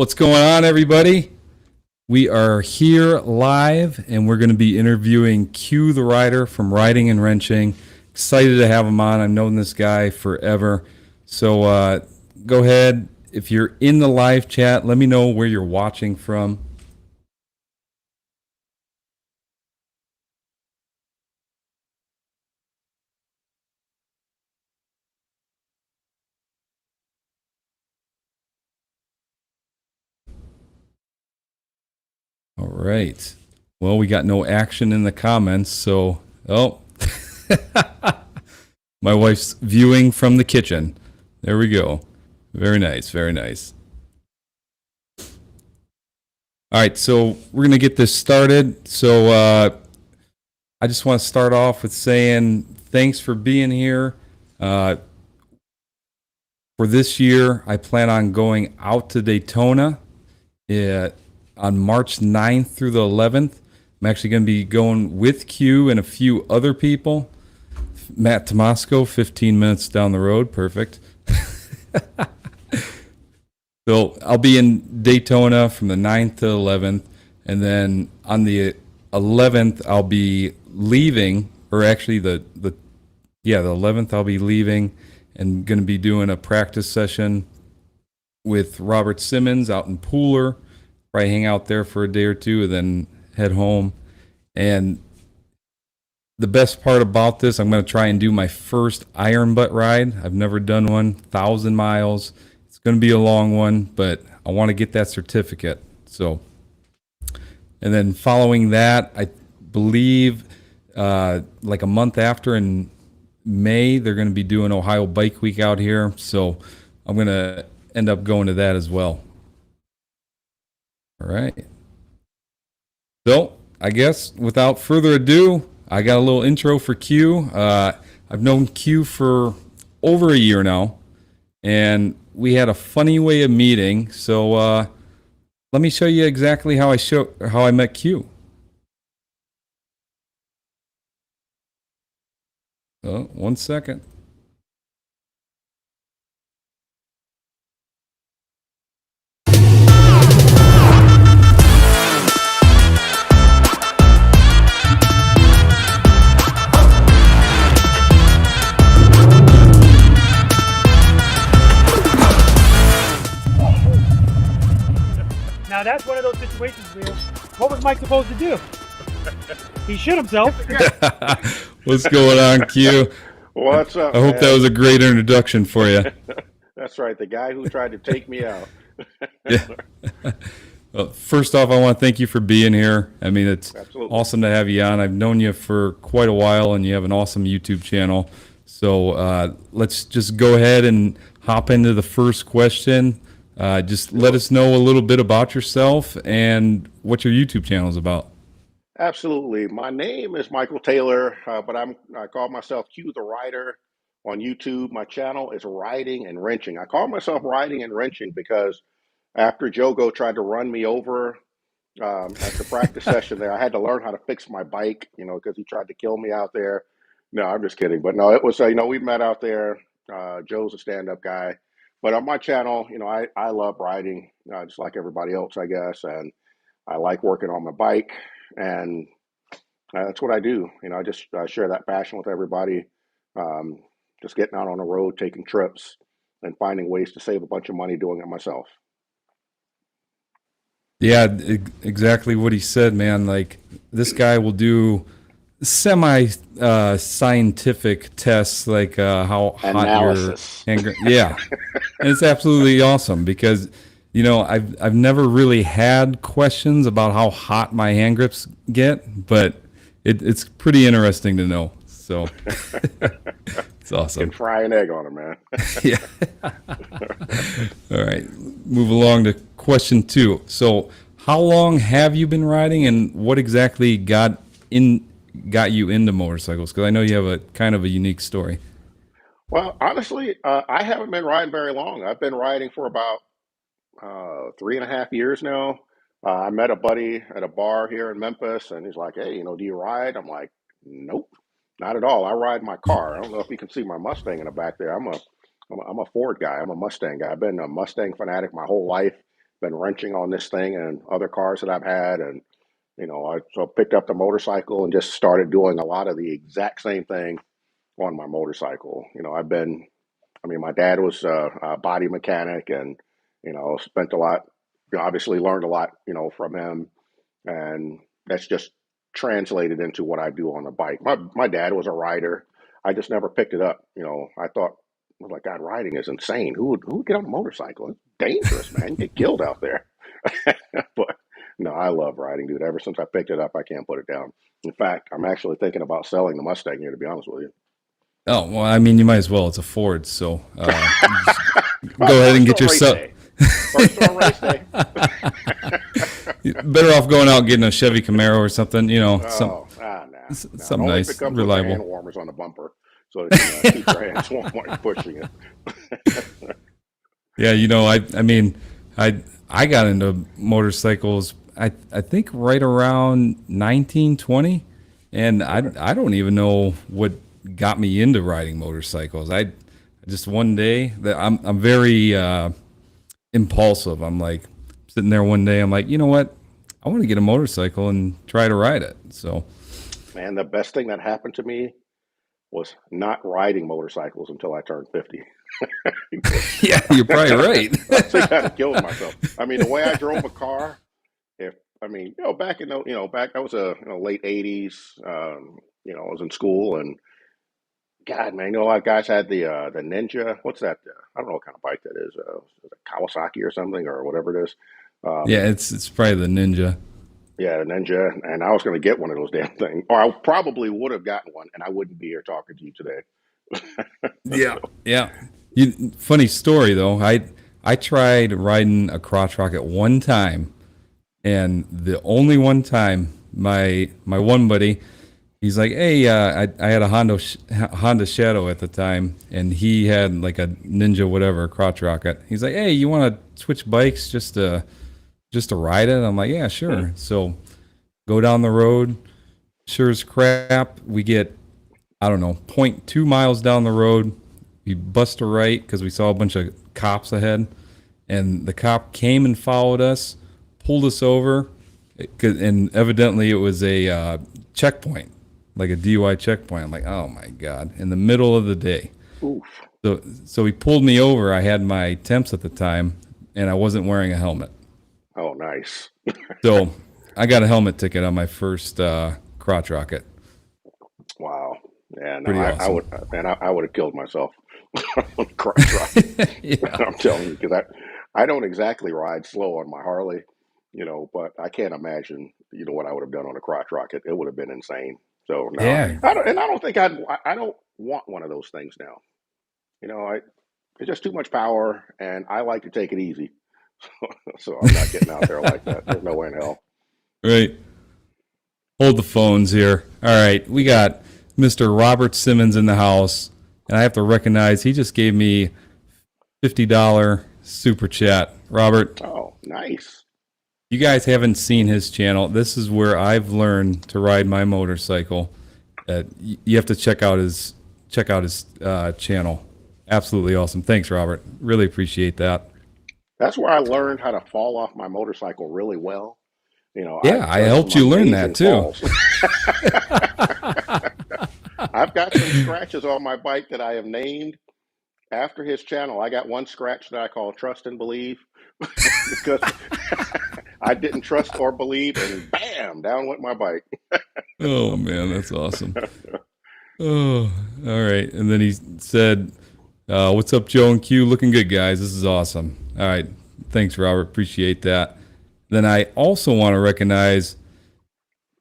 What's going on, everybody? We are here live, and we're going to be interviewing Q the Rider from Riding and Wrenching. Excited to have him on. I've known this guy forever. So go ahead. If you're in the live chat, let me know where you're watching from. All right. Well, we got no action in the comments, so my wife's viewing from the kitchen. There we go. Very nice, very nice. All right, so we're going to get this started. So I just want to start off with saying thanks for being here. For this year, I plan on going out to Daytona on March 9th through the 11th. I'm actually going to be going with Q and a few other people. Matt Tomasco, 15 minutes down the road. Perfect. So I'll be in Daytona from the 9th to 11th. And then on the 11th, I'll be leaving, or actually the 11th, I'll be leaving and going to be doing a practice session with Robert Simmons out in Pooler. Probably hang out there for a day or two and then head home. And the best part about this, I'm going to try and do my first iron butt ride. I've never done one, 1,000 miles. It's going to be a long one, but I want to get that certificate. So, and then following that, I believe like a month after in May, they're going to be doing Ohio Bike Week out here. So I'm going to end up going to that as well. All right. So I guess without further ado, I got a little intro for Q. I've known Q for over a year now, and we had a funny way of meeting. So let me show you exactly how I met Q. Oh, 1 second. Now that's one of those situations where, what was Mike supposed to do? He shit himself. What's going on, Q? What's up? I hope that was a great introduction for you. That's right. The guy who tried to take me out. Yeah. Well, first off, I want to thank you for being here. I mean, it's Absolutely. awesome to have you on. I've known you for quite a while, and you have an awesome YouTube channel. So let's just go ahead and hop into the first question. Just let us know a little bit about yourself and what your YouTube channel is about. Absolutely. My name is Michael Taylor, but I call myself Q the Rider on YouTube. My channel is Riding and Wrenching. I call myself Riding and Wrenching because after Jogo tried to run me over at the practice session there, I had to learn how to fix my bike, because he tried to kill me out there. No, I'm just kidding. But no, it was, we met out there. Joe's a stand-up guy. But on my channel, I love riding, just like everybody else, I guess. And I like working on my bike. And that's what I do. I just share that passion with everybody. Um, just getting out on the road, taking trips, and finding ways to save a bunch of money doing it myself. Yeah, exactly what he said, man. Like, this guy will do semi scientific tests, like how hot your Analysis. anger. Yeah, and it's absolutely awesome because I've never really had questions about how hot my hand grips get, but it's pretty interesting to know. So it's awesome. Can fry an egg on it, man. Yeah. All right. Move along to question 2. So, how long have you been riding, and what exactly got you into motorcycles? Because I know you have a kind of a unique story. Well, honestly, I haven't been riding very long. I've been riding for about 3.5 years now. I met a buddy at a bar here in Memphis, and he's like, "Hey, do you ride?" I'm like, "Nope, not at all. I ride my car." I don't know if you can see my Mustang in the back there. I'm a Ford guy. I'm a Mustang guy. I've been a Mustang fanatic my whole life. been wrenching on this thing and other cars that I've had, and I so picked up the motorcycle and just started doing a lot of the exact same thing on my motorcycle. I mean, my dad was a body mechanic, and spent a lot. Obviously, learned a lot, from him, and that's just translated into what I do on the bike. My dad was a rider. I just never picked it up. I thought, I was like, God, riding is insane. Who would get on a motorcycle? It's dangerous, man. You get killed out there. But no, I love riding, dude. Ever since I picked it up, I can't put it down. In fact, I'm actually thinking about selling the Mustang here, to be honest with you. Oh, well, I mean, you might as well. It's a Ford, so just go ahead and get yourself. First on race day. Better off going out and getting a Chevy Camaro or something, Nah. something Only nice, if it comes with reliable. hand warmers on the bumper, so that you keep your hands warm while you're pushing it. Yeah, I mean, I got into motorcycles. I think right around 1920, and I don't even know what got me into riding motorcycles. I just one day that I'm very impulsive. I'm like sitting there one day. I'm like, you know what? I want to get a motorcycle and try to ride it. So, Man, the best thing that happened to me was not riding motorcycles until I turned 50. yeah, you're probably right. I think I'd have killed myself. I mean, the way I drove a car, back in back I was late 80s. I was in school, and God, man, a lot of guys had the Ninja. What's that? I don't know what kind of bike that is. Is it Kawasaki or something, or whatever it is. Yeah, it's probably the Ninja. Yeah, the Ninja, and I was going to get one of those damn things, or I probably would have gotten one, and I wouldn't be here talking to you today. Yeah, yeah. Funny story though. I tried riding a crotch rocket one time, and the only one time my one buddy, he's like, hey, I had a Honda Shadow at the time, and he had like a Ninja whatever crotch rocket. He's like, hey, you want to switch bikes just to ride it? I'm like, yeah, sure. So go down the road. Sure as crap, we get, I don't know, 0.2 miles down the road. We bust a right because we saw a bunch of cops ahead, and the cop came and followed us, pulled us over, and evidently it was a checkpoint, like a DUI checkpoint. I'm like, oh my God, in the middle of the day. Oof. So he pulled me over. I had my temps at the time, and I wasn't wearing a helmet. Oh, nice. So I got a helmet ticket on my first crotch rocket. Wow. Yeah, no, Pretty awesome. I would have killed myself on the crotch rocket. Yeah. I'm telling you, because I don't exactly ride slow on my Harley, but I can't imagine, what I would have done on a crotch rocket. It would have been insane. So no, Yeah. I don't think I don't want one of those things now. It's just too much power, and I like to take it easy. So I'm not getting out there like that. There's no way in hell. Right. Hold the phones here. All right. We got Mr. Robert Simmons in the house, and I have to recognize he just gave me $50 super chat. Robert, Oh, nice. you guys haven't seen his channel. This is where I've learned to ride my motorcycle. You have to check out his channel. Absolutely awesome. Thanks, Robert. Really appreciate that. That's where I learned how to fall off my motorcycle really well. Yeah, I helped you learn that too. I've got some scratches on my bike that I have named after his channel. I got one scratch that I call Trust and Believe because I didn't trust or believe, and bam, down went my bike. Oh man, that's awesome. Oh, all right. And then he said, what's up, Joe and Q? Looking good, guys. This is awesome. All right. Thanks, Robert. Appreciate that. Then I also want to recognize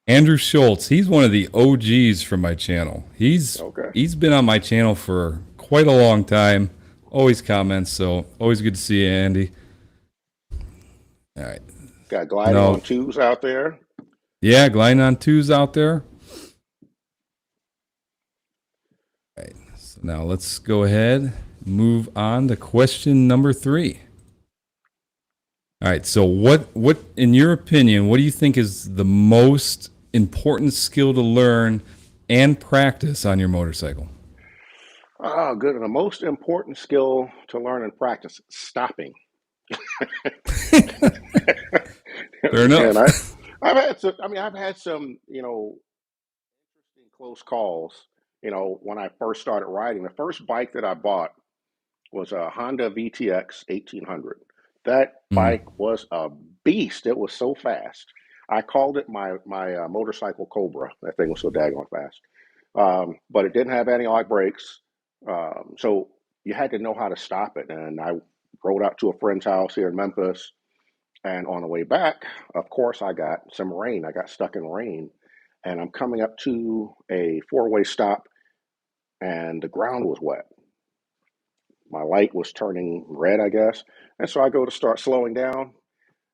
Andrew Schultz. He's one of the OGs from my channel. He's been on my channel for quite a long time. Always comments, so always good to see you, Andy. All right. Got gliding on twos out there. Yeah, gliding on twos out there. All right. So now let's go ahead, move on to question number 3. All right. So what in your opinion, what do you think is the most important skill to learn and practice on your motorcycle? Oh, good. The most important skill to learn and practice, stopping. Fair And enough. I've had some. I mean, I've had some, interesting close calls. When I first started riding, the first bike that I bought was a Honda VTX 1800. That Mm. bike was a beast. It was so fast. I called it my motorcycle Cobra. That thing was so daggone fast. But it didn't have anti-lock brakes, so you had to know how to stop it. And I rode out to a friend's house here in Memphis, and on the way back, of course, I got some rain. I got stuck in rain, and I'm coming up to a four-way stop, and the ground was wet. My light was turning red, I guess. And so I go to start slowing down,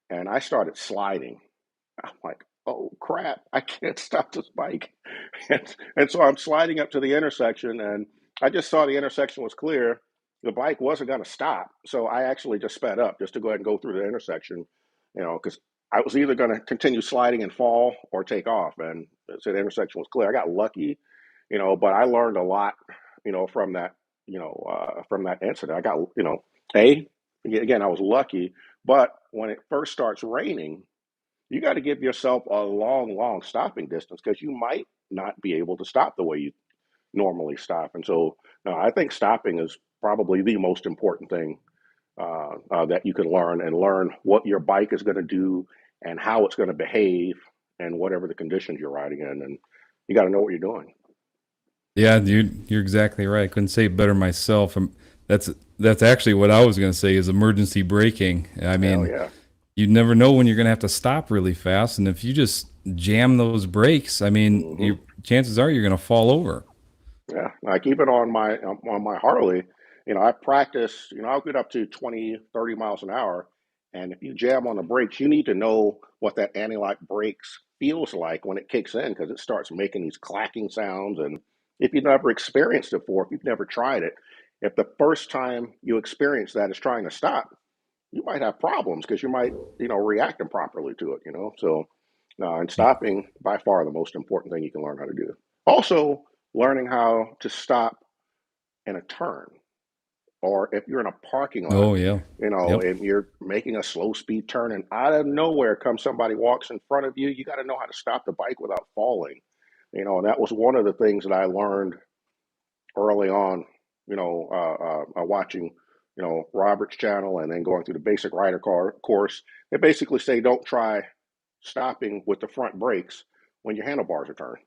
and I started sliding. I'm like, oh crap, I can't stop this bike. And so I'm sliding up to the intersection, and I just saw the intersection was clear. The bike wasn't going to stop. So I actually just sped up just to go ahead and go through the intersection, because I was either going to continue sliding and fall or take off. And so the intersection was clear. I got lucky, but I learned a lot, from that, from that incident. I got, again, I was lucky. But when it first starts raining, you got to give yourself a long, long stopping distance because you might not be able to stop the way you normally stop. And so, no, I think stopping is probably the most important thing that you can learn, and learn what your bike is going to do and how it's going to behave and whatever the conditions you're riding in. And you got to know what you're doing. Yeah, you're exactly right. I couldn't say it better myself. That's that's actually what I was going to say is emergency braking. I Hell mean, yeah. you never know when you're going to have to stop really fast, and if you just jam those brakes, I mean, Hmm. chances are you're going to fall over. Yeah, I keep it on my Harley. I practice, I'll get up to 20, 30 miles an hour. And if you jam on the brakes, you need to know what that anti-lock brakes feels like when it kicks in, because it starts making these clacking sounds. And if you've never experienced it before, if you've never tried it, if the first time you experience that is trying to stop, you might have problems because you might, react improperly to it, So, and stopping by far the most important thing you can learn how to do. Also, learning how to stop in a turn, or if you're in a parking lot, Oh yeah, yep, and you're making a slow speed turn, and out of nowhere comes somebody walks in front of you, you got to know how to stop the bike without falling. And that was one of the things that I learned early on, watching, Robert's channel and then going through the basic rider course. They basically say don't try stopping with the front brakes when your handlebars are turned,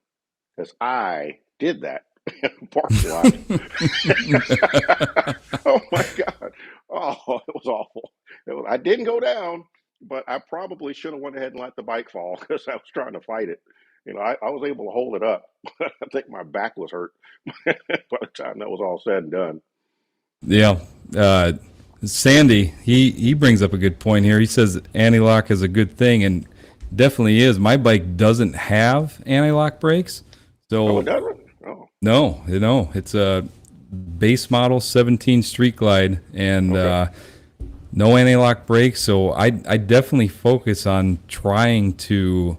because I did that in the parking lot. Oh my God. Oh, it was awful. I didn't go down, but I probably should have went ahead and let the bike fall because I was trying to fight it. I was able to hold it up. I think my back was hurt by the time that was all said and done. yeah. Uh, Sandy, he brings up a good point here. He says anti-lock is a good thing, and definitely is. My bike doesn't have anti-lock brakes, Oh, it so doesn't? Oh, no, it's a base model 17 Street Glide, and okay. no anti-lock brakes. So I definitely focus on trying to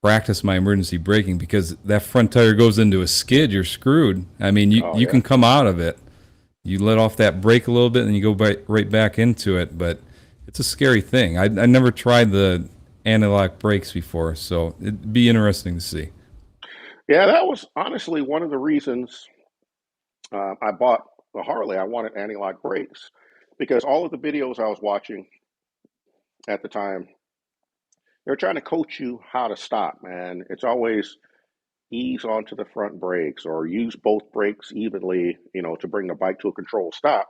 practice my emergency braking, because that front tire goes into a skid, you're screwed. I mean, Oh, you yeah. can come out of it. You let off that brake a little bit, and you go right back into it. But it's a scary thing. I never tried the anti-lock brakes before, so it'd be interesting to see. Yeah, that was honestly one of the reasons I bought the Harley. I wanted anti lock brakes because all of the videos I was watching at the time, they're trying to coach you how to stop, man. It's always ease onto the front brakes or use both brakes evenly, to bring the bike to a controlled stop.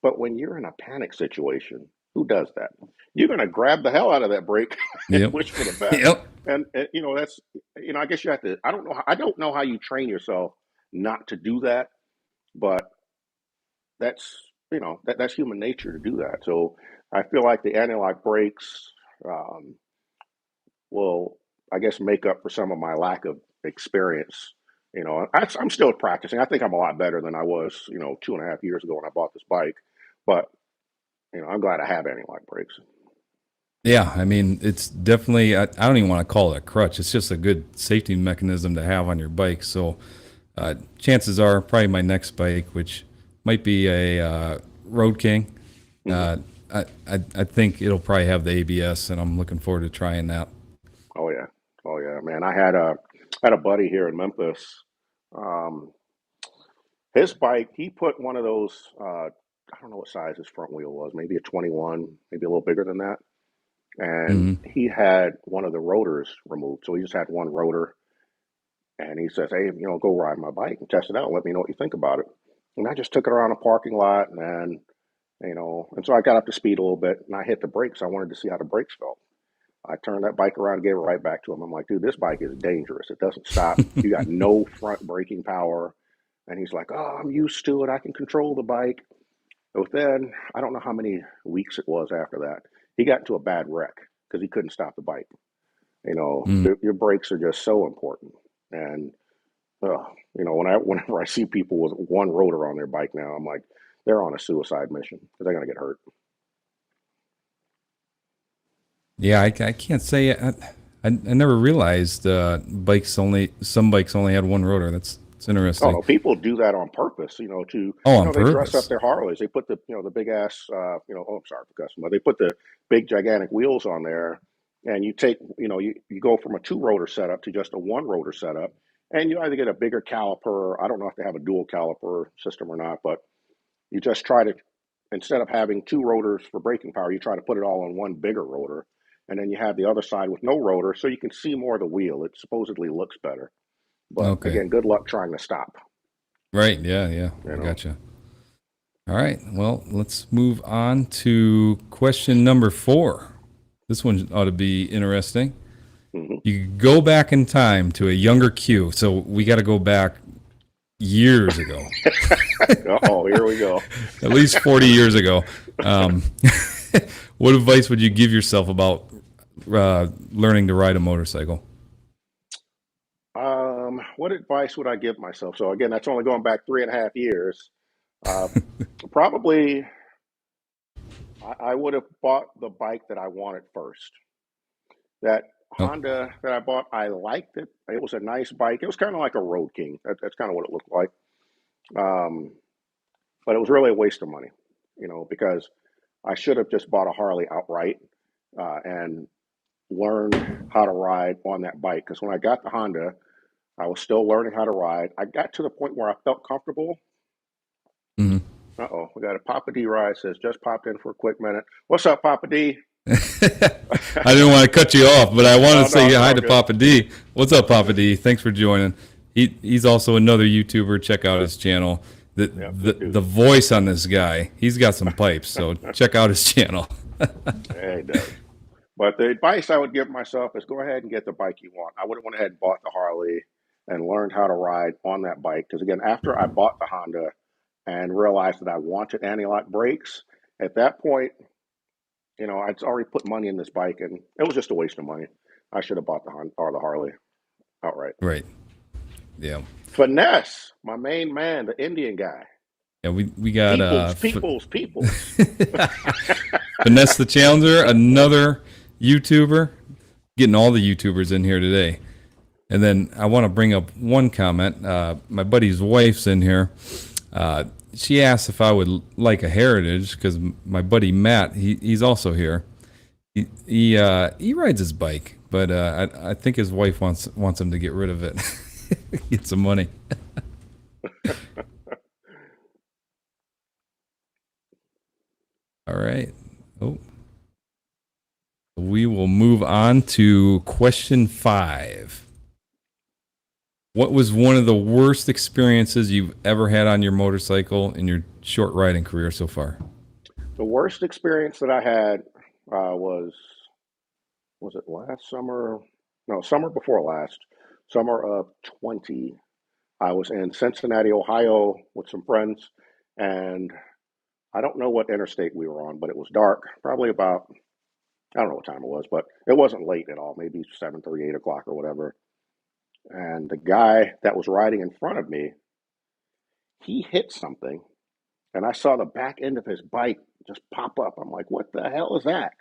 But when you're in a panic situation, who does that? You're going to grab the hell out of that brake and Yep. wish for the best. Yep. And that's, I guess you have to, I don't know how you train yourself not to do that, but that's, that's human nature to do that. So I feel like the anti-lock brakes, um, will, I guess, make up for some of my lack of experience. I'm still practicing. I think I'm a lot better than I was, 2.5 years ago when I bought this bike. But I'm glad I have anti-lock brakes. Yeah, I mean, it's definitely, I don't even want to call it a crutch. It's just a good safety mechanism to have on your bike. So, chances are, probably my next bike, which might be a Road King, Hmm. I think it'll probably have the ABS, and I'm looking forward to trying that. Oh yeah, oh yeah, man. I had a buddy here in Memphis. Um, his bike, he put one of those. I don't know what size his front wheel was. Maybe a 21, maybe a little bigger than that. And Hmm. he had one of the rotors removed, so he just had one rotor. And he says, "Hey, go ride my bike and test it out. And let me know what you think about it." And I just took it around a parking lot, and and so I got up to speed a little bit, and I hit the brakes. I wanted to see how the brakes felt. I turned that bike around and gave it right back to him. I'm like, dude, this bike is dangerous. It doesn't stop. You got no front braking power. And he's like, oh, I'm used to it. I can control the bike. But then, I don't know how many weeks it was after that, he got into a bad wreck because he couldn't stop the bike. Mm. Your brakes are just so important. And, whenever I see people with one rotor on their bike now, I'm like, they're on a suicide mission because they're going to get hurt. Yeah, I can't say I never realized some bikes only had one rotor. That's Oh interesting. no, people do that on purpose, Oh, on they dress up purpose. their Harleys. They put the big ass, oh, I'm sorry for cussing, but they put the big gigantic wheels on there, and you take, you go from a two rotor setup to just a one rotor setup, and you either get a bigger caliper. I don't know if they have a dual caliper system or not, but you just try to, instead of having two rotors for braking power, you try to put it all on one bigger rotor, and then you have the other side with no rotor, so you can see more of the wheel. It supposedly looks better, but Okay. again, good luck trying to stop. Right. Yeah. Yeah. You I know. gotcha. All right. Well, let's move on to question number 4. This one ought to be interesting. Hmm. You go back in time to a younger Q. So we got to go back years ago, Oh, here we go. at least 40 years ago. Um, what advice would you give yourself about learning to ride a motorcycle? What advice would I give myself? So again, that's only going back 3.5 years. Uh, Probably, I would have bought the bike that I wanted first. That Oh, Honda that I bought, I liked it. It was a nice bike. It was kind of like a Road King. That's kind of what it looked like. Um, but it was really a waste of money, because I should have just bought a Harley outright and learned how to ride on that bike. Because when I got the Honda, I was still learning how to ride. I got to the point where I felt comfortable. mhm. Uh-oh, we got a Papa D ride says just popped in for a quick minute. What's up, Papa D? I didn't want to cut you off, but I wanted Oh to no, say it's hi all to good. Papa D. What's up, Papa D? Thanks for joining. He's also another YouTuber. Check out his channel. The, Yeah, the good dude. the voice on this guy, he's got some pipes. So check out his channel. Yeah, he does. But the advice I would give myself is go ahead and get the bike you want. I would have went ahead and bought the Harley and learned how to ride on that bike. Because again, after I bought the Honda and realized that I wanted anti-lock brakes, at that point, I'd already put money in this bike, and it was just a waste of money. I should have bought the Honda or the Harley outright. Right. Yeah. Finesse, my main man, the Indian guy. Yeah. We got Peoples. Finesse the Challenger, another YouTuber. Getting all the YouTubers in here today. And then I want to bring up one comment. My buddy's wife's in here. She asked if I would like a Heritage because my buddy Matt, he's also here. He rides his bike, but I think his wife wants him to get rid of it, get some money. All right. Oh, we will move on to question 5. What was one of the worst experiences you've ever had on your motorcycle in your short riding career so far? The worst experience that I had was it last summer? No, summer before last, summer of 20. I was in Cincinnati, Ohio with some friends, and I don't know what interstate we were on, but it was dark, probably about, I don't know what time it was, but it wasn't late at all, maybe 7:30, 8 o'clock or whatever. And the guy that was riding in front of me, he hit something, and I saw the back end of his bike just pop up. I'm like, what the hell is that?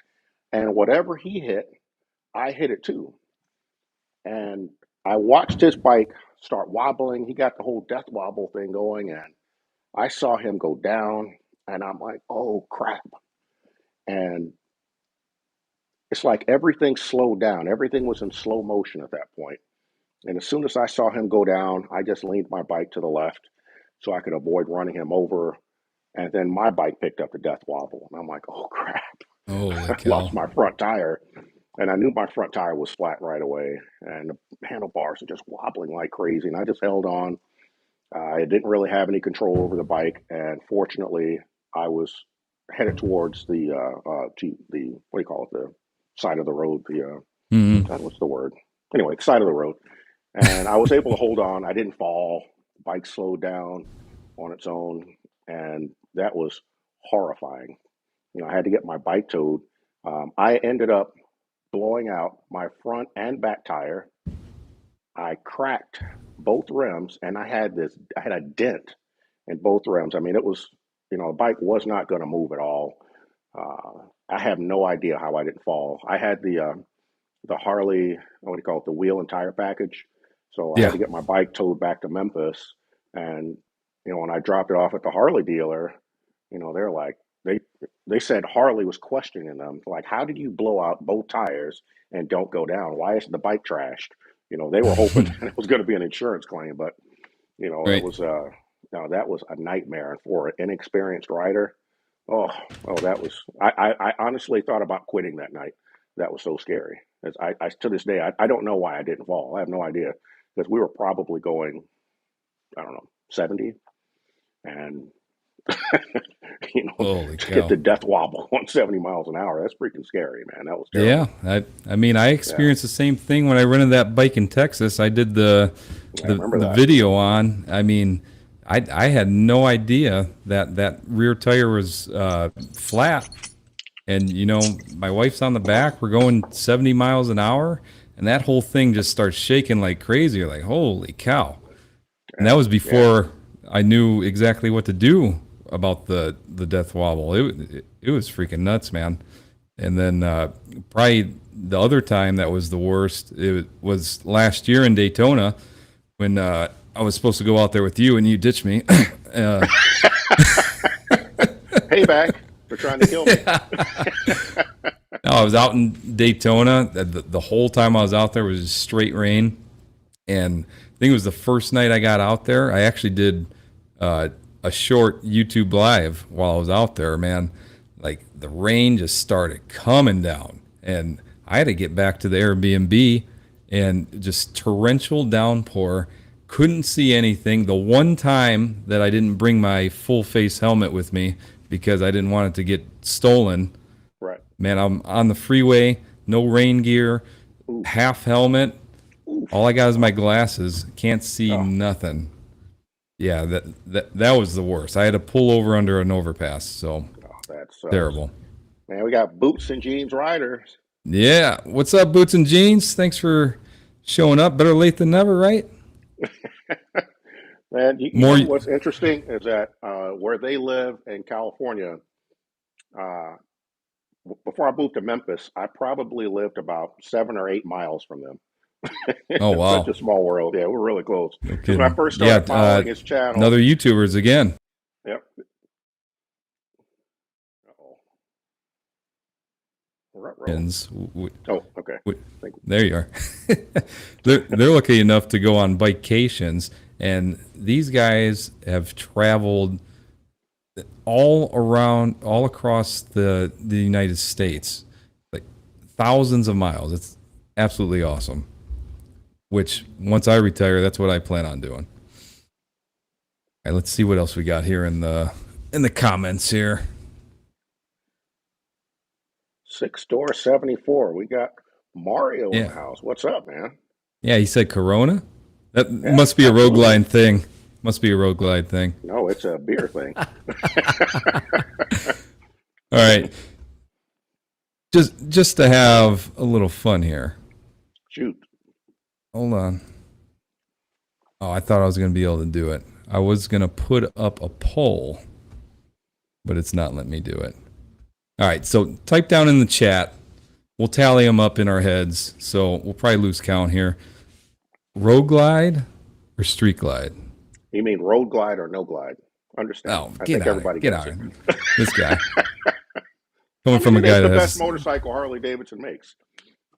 And whatever he hit, I hit it too. And I watched his bike start wobbling. He got the whole death wobble thing going, and I saw him go down, and I'm like, oh crap. And it's like everything slowed down. Everything was in slow motion at that point. And as soon as I saw him go down, I just leaned my bike to the left so I could avoid running him over. And then my bike picked up the death wobble. And I'm like, oh crap, Holy I lost cow. my front tire. And I knew my front tire was flat right away. And the handlebars are just wobbling like crazy. And I just held on. I didn't really have any control over the bike. And fortunately, I was headed towards the what do you call it? The side of the road. Hmm. God, what's the word? Anyway, side of the road. And I was able to hold on. I didn't fall. The bike slowed down on its own. And that was horrifying. I had to get my bike towed. I ended up blowing out my front and back tire. I cracked both rims and I had a dent in both rims. I mean, it was, the bike was not going to move at all. I have no idea how I didn't fall. I had the Harley, what do you call it, the wheel and tire package. So I had Yeah. to get my bike towed back to Memphis. And, when I dropped it off at the Harley dealer, they're like, they they said Harley was questioning them, like, how did you blow out both tires and don't go down? Why isn't the bike trashed? They were hoping it was going to be an insurance claim, but it Right. was no, that was a nightmare. And for an inexperienced rider, oh, that was. I honestly thought about quitting that night. That was so scary. I to this day, I don't know why I didn't fall. I have no idea because we were probably going, I don't know, 70, and Holy to get cow. the death wobble on 70 miles an hour, that's freaking scary, man. That was Yeah, terrible. I mean, I Yeah, experienced the same thing when I rented that bike in Texas. I did the I the, remember the that. video on. I mean, I had no idea that rear tire was flat, and my wife's on the back. We're going 70 miles an hour, and that whole thing just starts shaking like crazy. You're like, holy cow! And that Yeah, was yeah. before I knew exactly what to do about the death wobble. It was freaking nuts, man. And then probably the other time that was the worst, it was last year in Daytona when I was supposed to go out there with you and you ditched me. uh, Payback for trying to kill me. no, I was out in Daytona. The whole time I was out there was just straight rain. And I think it was the first night I got out there. I actually did a short YouTube live while I was out there, man. Like the rain just started coming down, and I had to get back to the Airbnb and just torrential downpour. Couldn't see anything. The one time that I didn't bring my full face helmet with me because I didn't want it to get stolen, Right. man, I'm on the freeway, no rain gear, Oof. half helmet. All Oof. I got is my glasses. Can't see Oh, nothing. Yeah, that was the worst. I had to pull over under an overpass. So oh, that sucks. terrible. Man, we got boots and jeans riders. Yeah. What's up, Boots and Jeans? Thanks for showing up. Better late than never, right? Man, you More. know what's interesting is that where they live in California, uh, before I moved to Memphis, I probably lived about 7 or 8 miles from them. Oh It's such a wow. small world. Yeah, we're really close. No Because when I kidding. first Yeah. started following his channel, Another YouTubers again. yep. Uh-oh. Ruh-roh. And Oh, okay. w- Thank you. there you are. They're lucky enough to go on vacations, and these guys have traveled all around, all across the United States, like thousands of miles. It's absolutely awesome. Which once I retire, that's what I plan on doing. All right, let's see what else we got here in the comments here. Six door 74. We got Mario in the Yeah, house. What's up, man? yeah. He said Corona. That Yeah, must be a Road absolutely. Glide thing. Must be a Road Glide thing. No, it's a beer thing. All right, just to have a little fun here. Shoot. Hold on. Oh, I thought I was going to be able to do it. I was going to put up a poll, but it's not letting me do it. All right, so type down in the chat. We'll tally them up in our heads. So we'll probably lose count here. Road Glide or Street Glide? You mean road glide or no glide? Understand. Oh, I get think out of everybody get gets out it. of This guy. Coming from a It's guy the that best has, motorcycle Harley Davidson makes.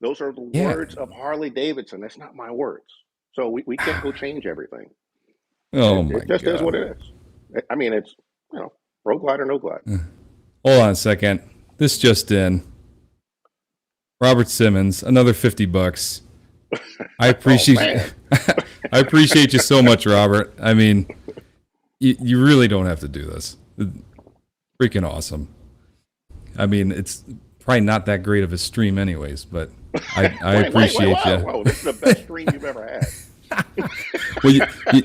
Those are the yeah. words of Harley Davidson. That's not my words. So we can't go change everything. Oh my It just is what God. it is. I mean, it's, road glide or no glide. Hold on a second. This just in. Robert Simmons, another $50. I Oh appreciate man, I appreciate you so much, Robert. I mean, you really don't have to do this. Freaking awesome. I mean, it's probably not that great of a stream anyways, but I appreciate you. whoa! This is the best stream you've ever had. Well,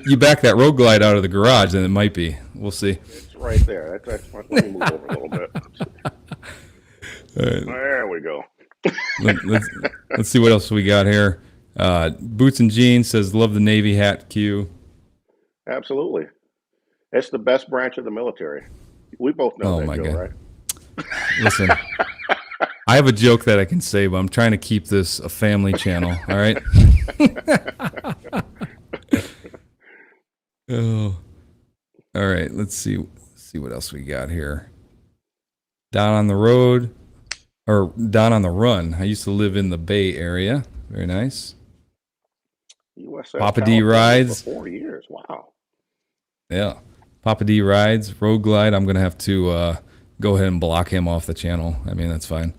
you back that road glide out of the garage, and it might be. We'll see. It's right there. Let me move over a little bit. All right, There we go. let's see what else we got here. Boots and Jeans says, love the Navy hat, Q. Absolutely, it's the best branch of the military. We both know Oh that, my Joe, God. right? Listen, I have a joke that I can say, but I'm trying to keep this a family channel. All right. Oh, all right. Let's see what else we got here. Down on the road, or down on the run. I used to live in the Bay Area. Very nice. USF Papa D California rides. for 4 years. Wow. Yeah, Papa D rides. Road glide. I'm gonna have to go ahead and block him off the channel. I mean, that's fine.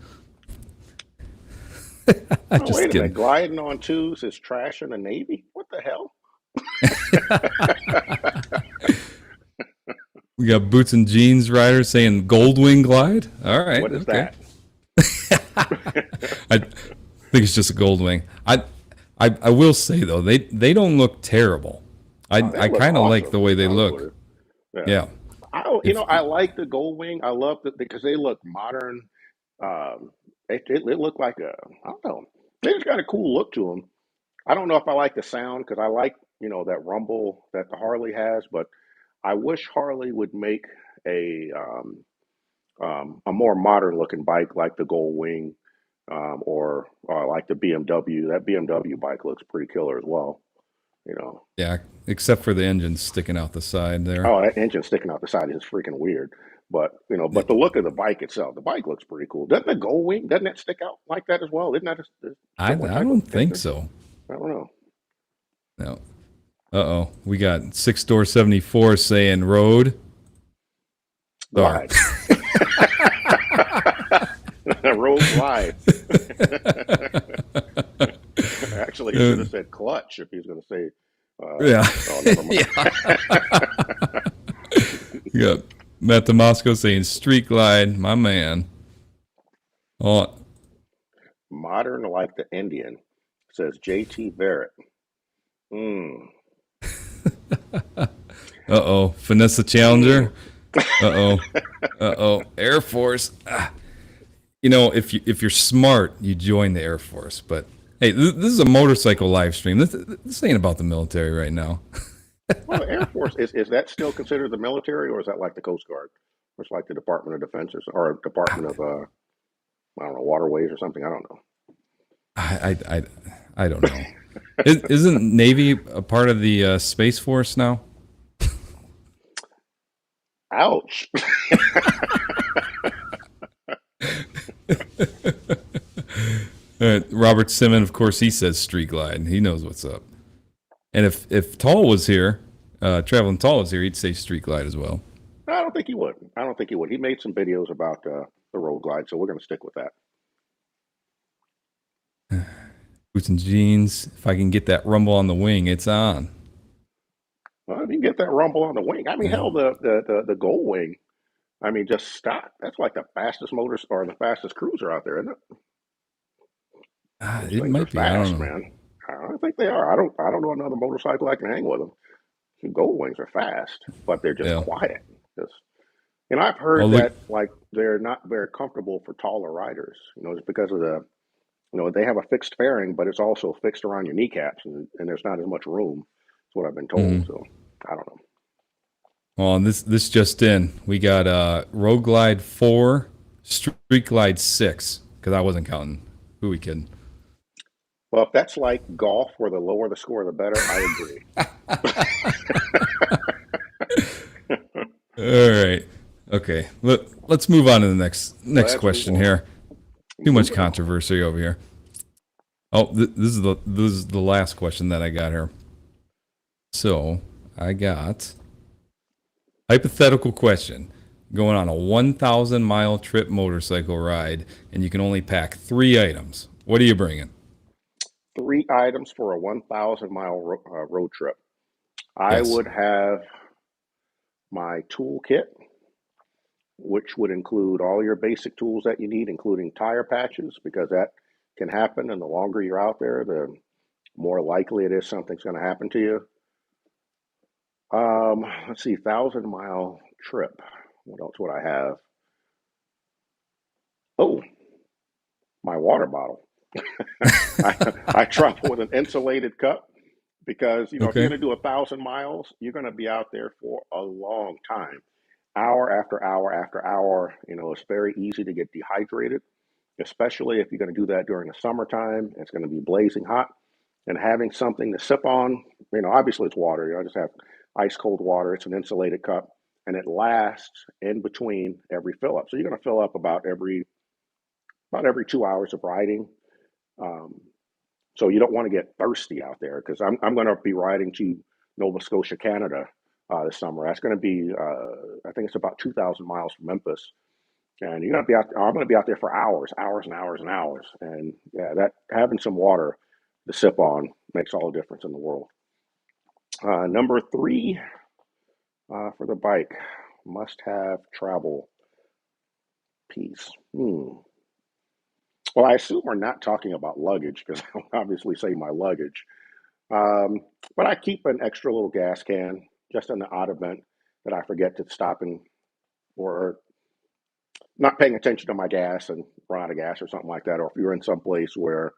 Oh, Just wait a kidding. minute. Gliding on twos is trash in the Navy? What the hell? We got Boots and Jeans rider saying Goldwing glide. All right. What is okay. that? I think it's just a Goldwing. I will say though, they don't look terrible. They I look kind of like awesome. the way they I look. would. Yeah. Yeah. I like the Gold Wing. I love it because they look modern. It looked like I don't know. They just got a cool look to them. I don't know if I like the sound because I like, that rumble that the Harley has, but I wish Harley would make a more modern looking bike like the Gold Wing, or like the BMW. That BMW bike looks pretty killer as well. Yeah. Except for the engine sticking out the side there. Oh, that engine sticking out the side is freaking weird. But but the look of the bike itself, the bike looks pretty cool. Doesn't the Gold Wing, doesn't that stick out like that as well? Isn't that a I similar type don't of think picture? so. I don't know. No. Uh-oh. We got 6 Door 74 saying road. Sorry. Glide. Road glide. Actually, he should have said clutch if he's going to say. Yeah. Oh, never mind. You got Matt Damasco saying street glide, my man. Oh, Modern like the Indian, says JT Barrett. uh-oh. Vanessa Challenger. Uh-oh. Uh-oh. Air Force. If you're smart, you join the Air Force. But hey, this is a motorcycle live stream. This ain't about the military right now. Well, the Air Force is that still considered the military, or is that like the Coast Guard, or it's like the Department of Defense, or Department of I don't know, Waterways or something? I don't know. I don't know. Isn't Navy a part of the Space Force now? Ouch. Robert Simmons, of course, he says street glide. He knows what's up. And if Tall was here, Traveling Tall was here, he'd say street glide as well. I don't think he would. I don't think he would. He made some videos about the road glide, so we're going to stick with that. Boots and Jeans. If I can get that rumble on the wing, it's on. Well, if you can get that rumble on the wing, I mean, hell, the Gold Wing, I mean, just stock. That's like the fastest motor or the fastest cruiser out there, isn't it? Those It things are might be. I fast, don't know. man. I think they are. I don't know another motorcycle I can hang with them. The Gold Wings are fast, but they're just Yeah. quiet. I've heard Oh, look. that like they're not very comfortable for taller riders. It's because of they have a fixed fairing, but it's also fixed around your kneecaps, and there's not as much room. That's what I've been told. Mhm. So I don't know. Well, and this just in. We got Road Glide 4, Street Glide 6, because I wasn't counting. Who we kidding? Well, if that's like golf, where the lower the score, the better, I agree. All right. Okay. Look, let's move on to the next Let's question move on. here. Too much Moving on. controversy over here. Oh, this is the last question that I got here. So I got hypothetical question: going on a 1,000-mile trip motorcycle ride, and you can only pack 3 items. What are you bringing? 3 items for a 1,000-mile road trip. I Yes. would have my toolkit, which would include all your basic tools that you need, including tire patches, because that can happen. And the longer you're out there, the more likely it is something's going to happen to you. Let's see, 1,000-mile trip. What else would I have? Oh, my water bottle. I travel with an insulated cup because if you're Okay. going to do 1,000 miles, you're going to be out there for a long time, hour after hour after hour. It's very easy to get dehydrated, especially if you're going to do that during the summertime. It's going to be blazing hot, and having something to sip on. Obviously it's water. I just have ice cold water. It's an insulated cup, and it lasts in between every fill up. So you're going to fill up about every 2 hours of riding. Um, so you don't want to get thirsty out there because I'm going to be riding to Nova Scotia, Canada this summer. That's going to be I think it's about 2,000 miles from Memphis, and you're going to be out. I'm going to be out there for hours, hours and hours and hours. And yeah, that having some water to sip on makes all the difference in the world. Number 3 for the bike, must have travel piece. Well, I assume we're not talking about luggage because I'll obviously say my luggage. Um, but I keep an extra little gas can just in the odd event that I forget to stop and or not paying attention to my gas and run out of gas or something like that. Or if you're in some place where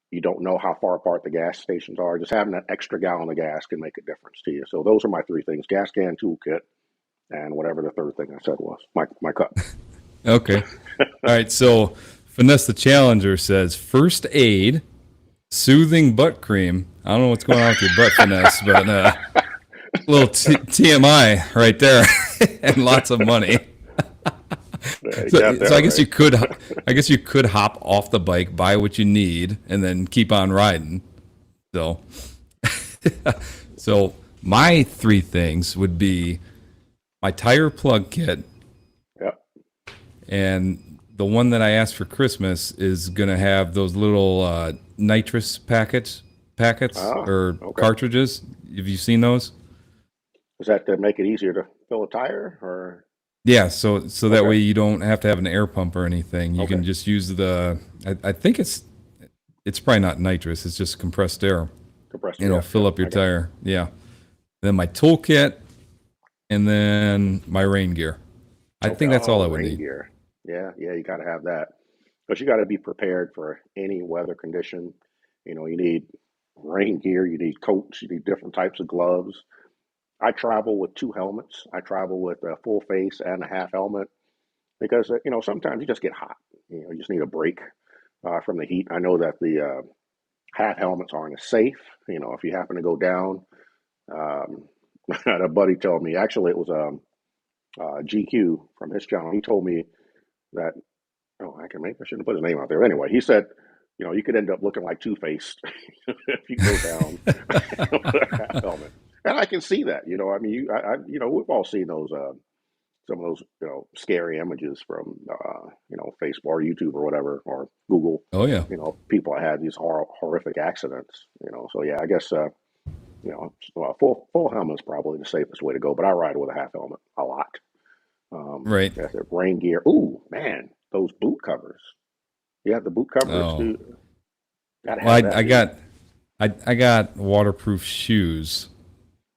you don't know how far apart the gas stations are, just having that extra gallon of gas can make a difference to you. So those are my 3 things: gas can, toolkit, and whatever the third thing I said was my cup. Okay. All right. So Finesse the Challenger says first aid, soothing butt cream. I don't know what's going on with your butt, Finesse, but a little TMI right there, and lots of money. Yeah, you So, got that so right. I guess you could hop off the bike, buy what you need, and then keep on riding. So, so my 3 things would be my tire plug kit, Yep. and the one that I asked for Christmas is gonna have those little nitrous packets Ah, or okay. cartridges. Have you seen those? Is that to make it easier to fill a tire or? Yeah, so that Okay. way you don't have to have an air pump or anything. You Okay. can just use I think it's probably not nitrous. It's just compressed air. Compressor. It'll Yeah. fill Yep. up your I got you. tire. Yeah. Then my toolkit, and then my rain gear. I Okay. think that's all Oh, I would rain need. gear. Yeah. Yeah. You got to have that because you got to be prepared for any weather condition. You need rain gear. You need coats. You need different types of gloves. I travel with 2 helmets. I travel with a full face and a half helmet because sometimes you just get hot. You just need a break from the heat. I know that the half helmets aren't as safe. If you happen to go down, um, I had a buddy told me. Actually, it was GQ from his channel. He told me that. Oh, maybe I shouldn't put his name out there. Anyway, he said, you could end up looking like Two Faced if you go down with a half helmet. And I can see that. I mean, we've all seen those. Some of those scary images from Facebook or YouTube or whatever or Google. Oh yeah. People that had these horrific accidents. So yeah, I guess well, full helmet's probably the safest way to go. But I ride with a half helmet a lot. Right. That's it. Rain gear. Ooh, man, those boot covers. You have the boot covers Oh. too. Gotta Well, have that. I got waterproof shoes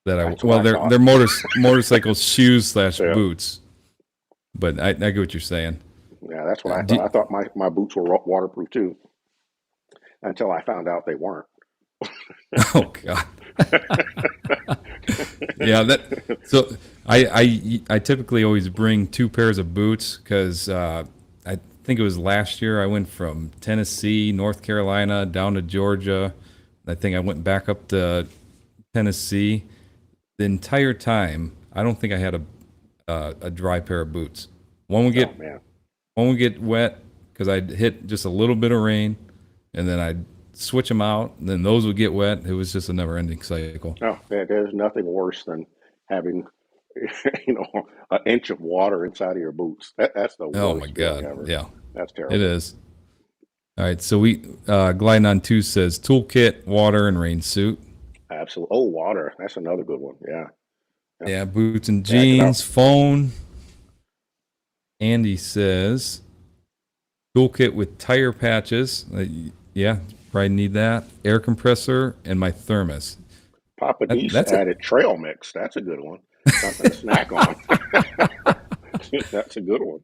that That's what I they're thought. motorcycle shoes / Yeah, boots. But I get what you're saying. yeah, that's what I thought. Do, I thought my boots were waterproof too until I found out they weren't. oh God. Yeah, so I typically always bring 2 pairs of boots because I think it was last year I went from Tennessee, North Carolina down to Georgia. I think I went back up to Tennessee. The entire time, I don't think I had a dry pair of boots. One would Oh get man. wet because I'd hit just a little bit of rain, and then I'd switch them out, and then those would get wet. It was just a never-ending cycle. No, there's nothing worse than having, an inch of water inside of your boots. That's the Oh my worst feeling God. ever. Yeah, That's it terrible. is. All right, so we Gliding on 2 says toolkit, water, and rain suit. Absolutely. Oh, water. That's another good one. Yeah. Yeah. Yeah, boots and Yeah. 'Cause jeans, phone. Andy says toolkit with tire patches. Yeah, probably need that. Air compressor and my thermos. Papa D's That's it. added trail mix. That's a good one. Something to snack on. That's a good one.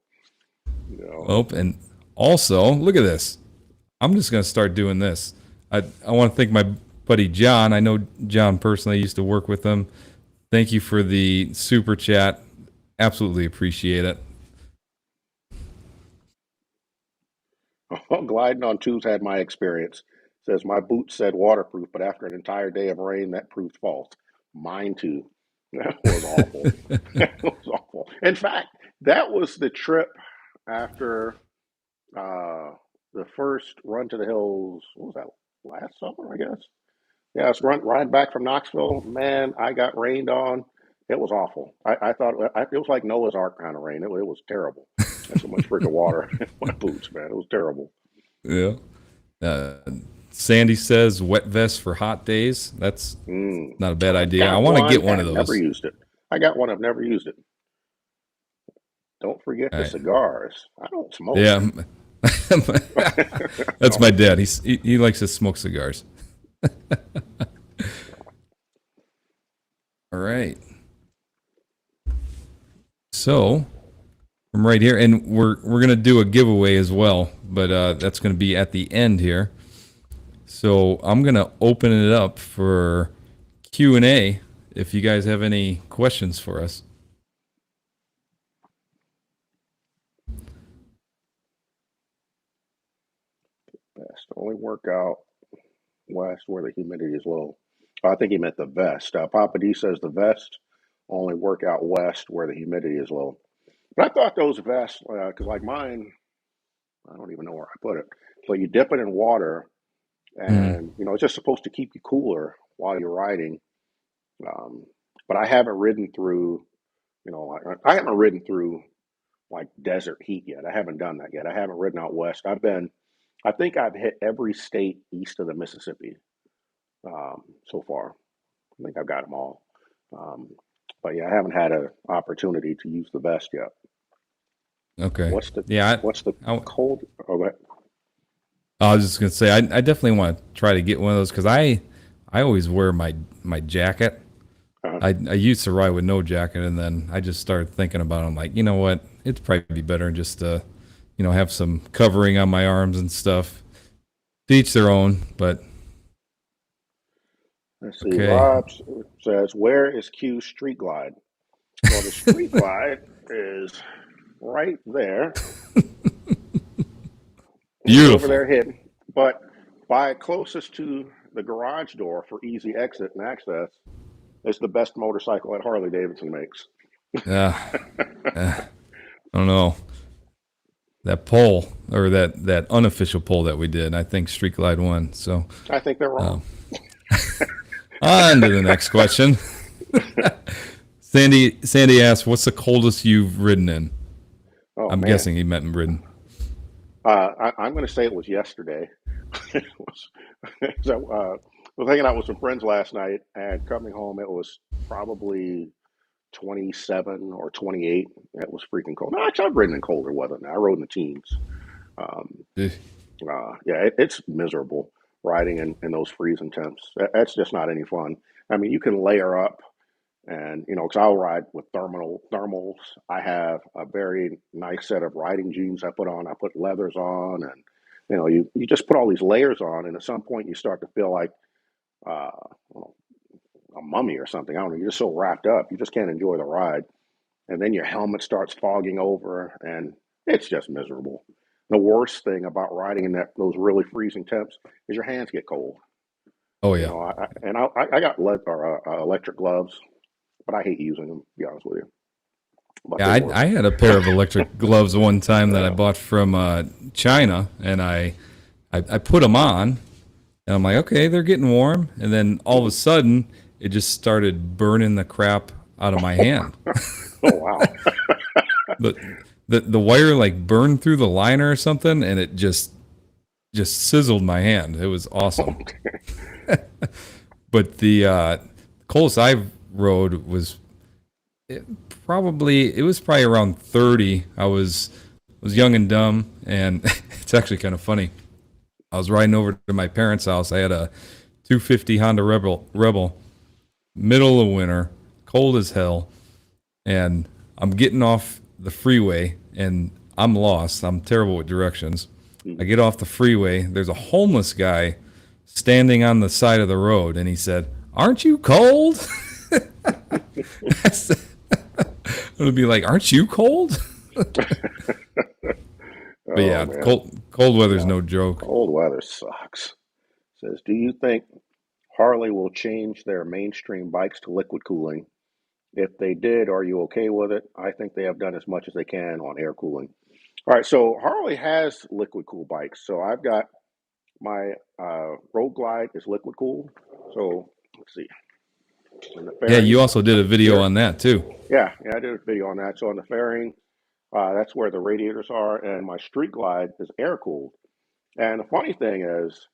Oh, and also look at this. I'm just gonna start doing this. I want to thank my buddy John. I know John personally. I used to work with him. Thank you for the super chat. Absolutely appreciate it. Gliding on twos had my experience. Says my boots said waterproof, but after an entire day of rain, that proved false. Mine too. That was awful. That was awful. In fact, that was the trip after the first run to the hills. What was that? Last summer, I guess. Yeah, it's riding back from Knoxville. Man, I got rained on. It was awful. I thought it was like Noah's Ark kind of rain. It was terrible. That's so much freaking water in my boots, man. It was terrible. Yeah. Uh, Sandy says wet vest for hot days. That's Mm. not a bad I've idea. I got want to one. get one of I've never those. used it. I got one. I've never used it. Don't forget All the right. cigars. I don't smoke. Yeah. That's No. my dad. He likes to smoke cigars. All right. So from right here, and we're gonna do a giveaway as well, but that's gonna be at the end here. So I'm gonna open it up for Q&A if you guys have any questions for us. Best only work out west where the humidity is low. I think he meant the vest. Papa D says the vest only work out west where the humidity is low. But I thought those vests, because like mine, I don't even know where I put it. So you dip it in water, Mm. and it's just supposed to keep you cooler while you're riding. Um, but I haven't ridden through, I haven't ridden through like desert heat yet. I haven't done that yet. I haven't ridden out west. I think I've hit every state east of the Mississippi so far. I think I've got them all. Um, but yeah, I haven't had an opportunity to use the vest yet. Okay. What's the Yeah. what's the I, cold? Oh, go ahead. I was just gonna say I definitely want to try to get one of those because I always wear my jacket. Uh, I used to ride with no jacket, and then I just started thinking about it. I'm like, you know what? It'd probably be better just to, have some covering on my arms and stuff. To each their own, but let's see. okay. Rob says, "Where is Q Street Glide?" Well, the Street Glide is right there. It's over Beautiful. there hidden, but by closest to the garage door for easy exit and access, it's the best motorcycle that Harley Davidson makes. Uh, I don't know. That poll or that unofficial poll that we did, I think Street Glide won. So I think they're wrong. on to the next question. Sandy asked, "What's the coldest you've ridden in?" Oh I'm man, guessing he meant ridden. I'm going to say it was yesterday. It was, so, I was hanging out with some friends last night, and coming home, it was probably 27 or 28. It was freaking cold. No, actually, I've ridden in colder weather now. I rode in the teens. Um, Eh, yeah, it's miserable riding in those freezing temps. That's just not any fun. I mean, you can layer up, and because I'll ride with thermals. I have a very nice set of riding jeans I put on. I put leathers on, and you just put all these layers on, and at some point you start to feel like uh, a mummy or something. I don't know. You're just so wrapped up, you just can't enjoy the ride. And then your helmet starts fogging over, and it's just miserable. The worst thing about riding in those really freezing temps is your hands get cold. Oh You yeah. know, I got electric gloves, but I hate using them. To be honest with you. but Yeah, they I work. had a pair of electric gloves one time that I bought from China, and I put them on, and I'm like, okay, they're getting warm, and then all of a sudden, it just started burning the crap out of my hand. Oh wow. the the wire like burned through the liner or something, and it just sizzled my hand. It was awesome. But the coldest I rode was it was probably around 30. I was young and dumb, and it's actually kind of funny. I was riding over to my parents' house. I had a 250 Honda Rebel, middle of winter, cold as hell, and I'm getting off the freeway, and I'm lost. I'm terrible with directions. I get off the freeway. There's a homeless guy standing on the side of the road, and he said, "Aren't you cold?" I said, it would be like, "Aren't you cold?" But Oh yeah, man. cold weather's Yeah. no joke. Cold weather sucks. Says, do you think Harley will change their mainstream bikes to liquid cooling? If they did, are you okay with it? I think they have done as much as they can on air cooling. All right, so Harley has liquid cool bikes. So I've got my Road Glide is liquid cooled. So let's see, in the Yeah, you fairing also did a video here, on that too. yeah, I did a video on that. So on the fairing, that's where the radiators are, and my Street Glide is air cooled. And the funny thing is,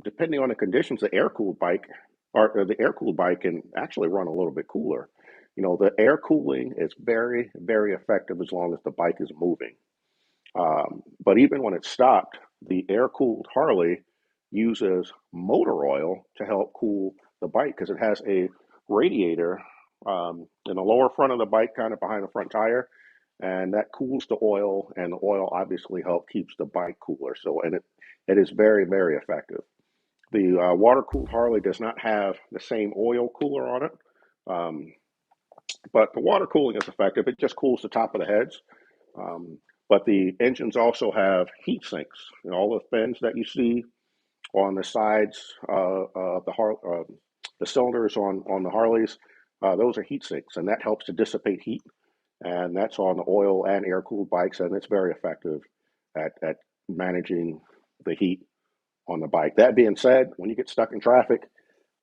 depending on the conditions, the air cooled bike or the air cooled bike can actually run a little bit cooler. You know, the air cooling is very, very effective as long as the bike is moving. But even when it's stopped, the air cooled Harley uses motor oil to help cool the bike because it has a radiator in the lower front of the bike, kind of behind the front tire, and that cools the oil, and the oil obviously help keeps the bike cooler. So, and it is very, very effective. The water cooled Harley does not have the same oil cooler on it, um, but the water cooling is effective. It just cools the top of the heads. Um, but the engines also have heat sinks. You know, all the fins that you see on the sides of the cylinders on the Harleys, those are heat sinks, and that helps to dissipate heat. And that's on the oil and air cooled bikes, and it's very effective at managing the heat on the bike. That being said, when you get stuck in traffic,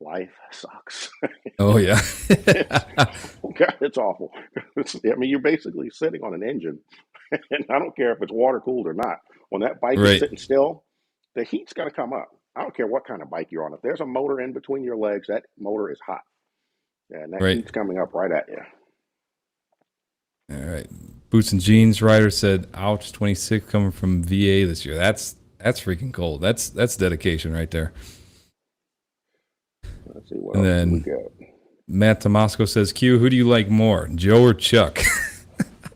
life sucks. Oh yeah. it's God, it's awful. I mean, you're basically sitting on an engine, and I don't care if it's water cooled or not. When that bike is Right, sitting still, the heat's going to come up. I don't care what kind of bike you're on. If there's a motor in between your legs, that motor is hot, and that right. heat's coming up right at you. All right. Boots and Jeans rider said, "Ouch, 26 coming from VA this year. That's freaking cold. That's dedication right there." Let's see what And else do we then got. Matt Tomasco says, "Q, who do you like more, Joe or Chuck?"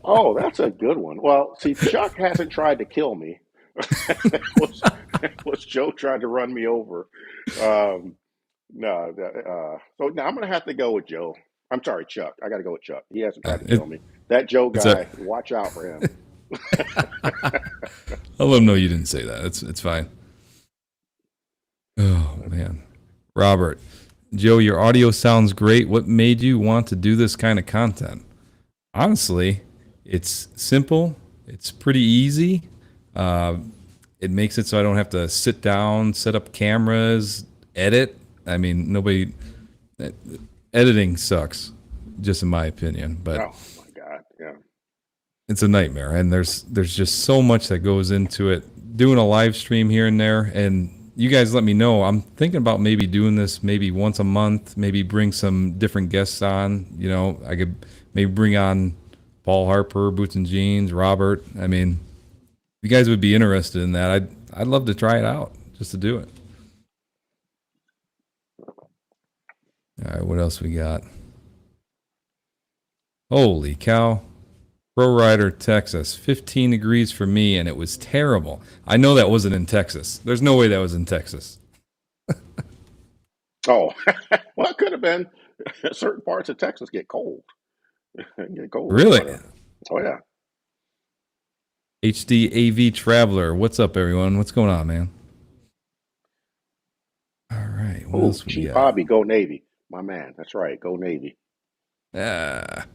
Oh, that's a good one. Well, see, Chuck hasn't tried to kill me. that was Joe tried to run me over. Um, no, so now I'm going to have to go with Joe. I'm sorry, Chuck. I got to go with Chuck. He hasn't tried to It, kill me. That Joe it's a. guy, watch out for him. I'll let him know you didn't say that. It's fine. Oh man, Robert, Joe, your audio sounds great. What made you want to do this kind of content? Honestly, it's simple. It's pretty easy. Uh, it makes it so I don't have to sit down, set up cameras, edit. I mean, nobody editing sucks, just in my opinion. But Oh my God, yeah. it's a nightmare, and there's just so much that goes into it. Doing a live stream here and there, and you guys let me know. I'm thinking about maybe doing this maybe once a month. Maybe bring some different guests on. You know, I could maybe bring on Paul Harper, Boots and Jeans, Robert. I mean, if you guys would be interested in that, I'd love to try it out just to do it. All right, what else we got? Holy cow. Pro Rider, Texas. 15 degrees for me, and it was terrible. I know that wasn't in Texas. There's no way that was in Texas. Oh, well, it could have been. Certain parts of Texas get cold. Get cold in the Really? winter. Oh yeah. HD AV Traveler. What's up, everyone? What's going on, man? All right, what Oh, else we Chief got? Hobby, go Navy, my man. That's right, go Navy. Ah,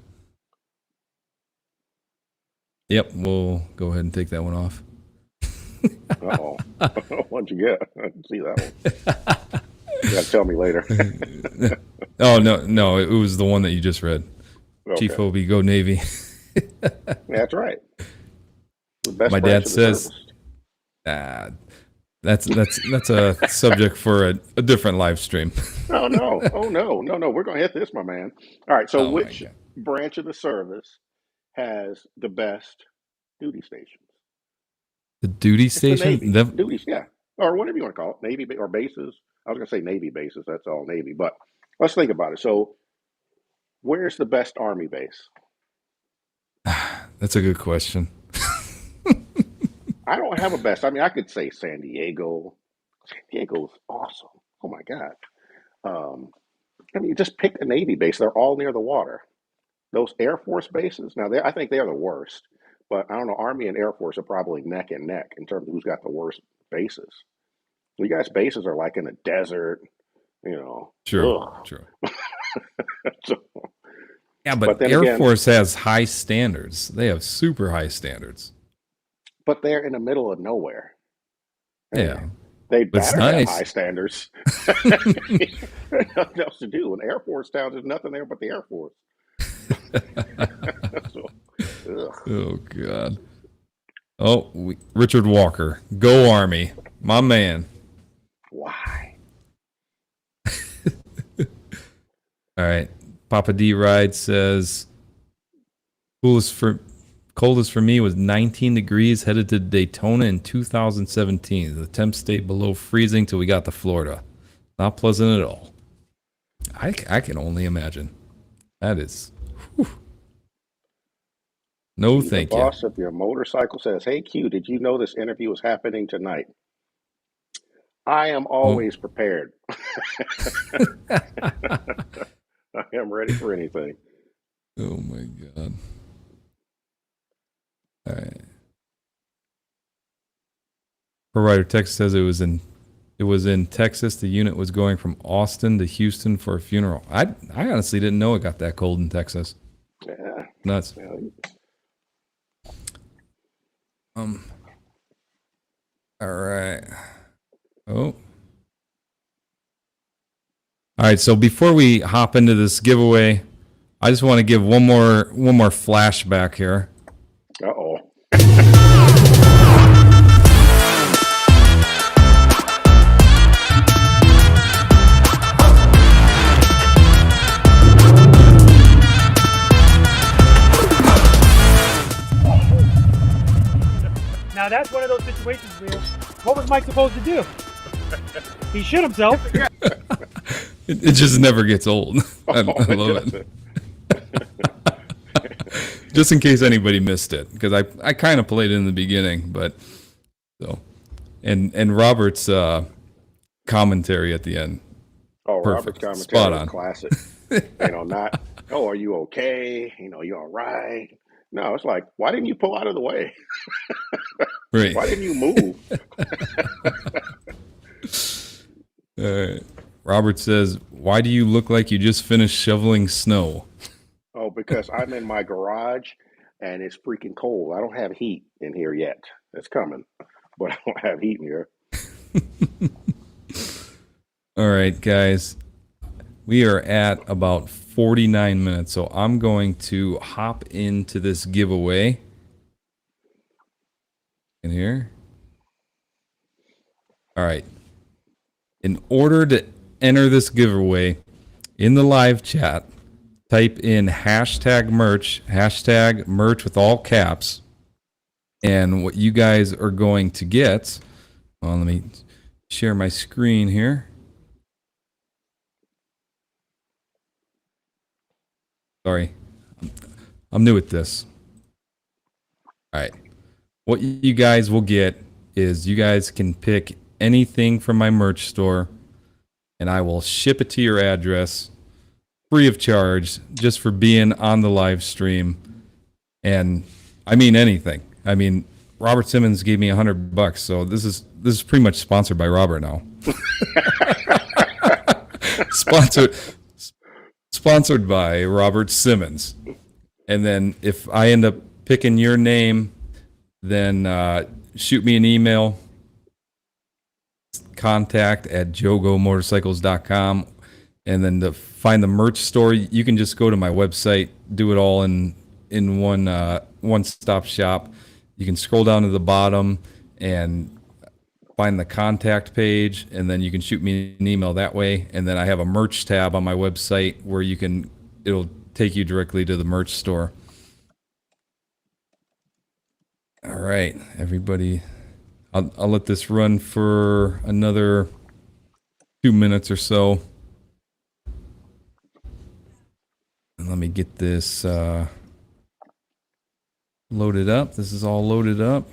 Yep, we'll go ahead and take that one off. Uh-oh. What'd you get? I didn't see that one. You gotta tell me later. Oh, no, it was the one that you just read. Chief Okay. Obi, go Navy. That's right. The best My branch dad of the says, service. ah, that's a subject for a different live stream. Oh no. Oh no. No, no. We're gonna hit this, my man. All right. So Oh my which God. branch of the service has the best duty stations? The duty It's the station? Navy. Duties, yeah. Or whatever you want to call it. Navy or bases. I was gonna say Navy bases, that's all Navy. But let's think about it. So where's the best Army base? That's a good question. I don't have a best. I mean, I could say San Diego. San Diego's awesome. Oh my God. Um, I mean, you just pick a Navy base. They're all near the water. Those Air Force bases, now I think they're the worst. But I don't know, Army and Air Force are probably neck and neck in terms of who's got the worst bases. You guys' bases are like in the desert, you know. True, Ugh. true. So, Yeah, but but then Air again, Force has high standards. They have super high standards. but they're in the middle of nowhere. Yeah, They but it's better have high nice. standards. There's nothing else to do. In Air Force towns, there's nothing there but the Air Force. So, ugh. Oh God. Oh, Richard Walker, go Army, my man. Why? All right, Papa D Ride says coldest for me was 19 degrees headed to Daytona in 2017. The temp stayed below freezing till we got to Florida. Not pleasant at all. I can only imagine. That is. Whew. No, The thank you. boss of your motorcycle says, "Hey Q, did you know this interview is happening tonight?" I am Oh, always prepared. I am ready for anything. oh my God. All right. Pro Rider Texas says it was in Texas. The unit was going from Austin to Houston for a funeral. I honestly didn't know it got that cold in Texas. Yeah. Nuts. Well, Um. All right. Oh. All right. So before we hop into this giveaway, I just want to give one more flashback here. uh-oh. Now that's one of those situations where what was Mike supposed to do? He shit himself. It just never gets old. I love it. Justin. Just in case anybody missed it, because I kind of played it in the beginning, but so and Robert's commentary at the end, Oh, Robert's perfect, commentary spot was on. classic. Not, oh, are you okay? You all right? No, it's like, why didn't you pull out of the way? Right. Why didn't you move? All right. Robert says, "Why do you look like you just finished shoveling snow?" Oh, because I'm in my garage and it's freaking cold. I don't have heat in here yet. It's coming, but I don't have heat in here. All right, guys. We are at about 49 minutes, so I'm going to hop into this giveaway. In here. All right. In order to enter this giveaway in the live chat, type in hashtag merch with all caps. And what you guys are going to get, well, let me share my screen here. Sorry, I'm new at this. All right. What you guys will get is you guys can pick anything from my merch store, and I will ship it to your address free of charge just for being on the live stream. And I mean anything. I mean, Robert Simmons gave me $100, so this is pretty much sponsored by Robert now. Sponsored by Robert Simmons. And then if I end up picking your name, then shoot me an email, contact@jogomotorcycles.com. And then to find the merch store, you can just go to my website, do it all in one stop shop. You can scroll down to the bottom and find the contact page, and then you can shoot me an email that way. And then I have a merch tab on my website where it'll take you directly to the merch store. All right, everybody. I'll let this run for another 2 minutes or so. And let me get this loaded up. This is all loaded up.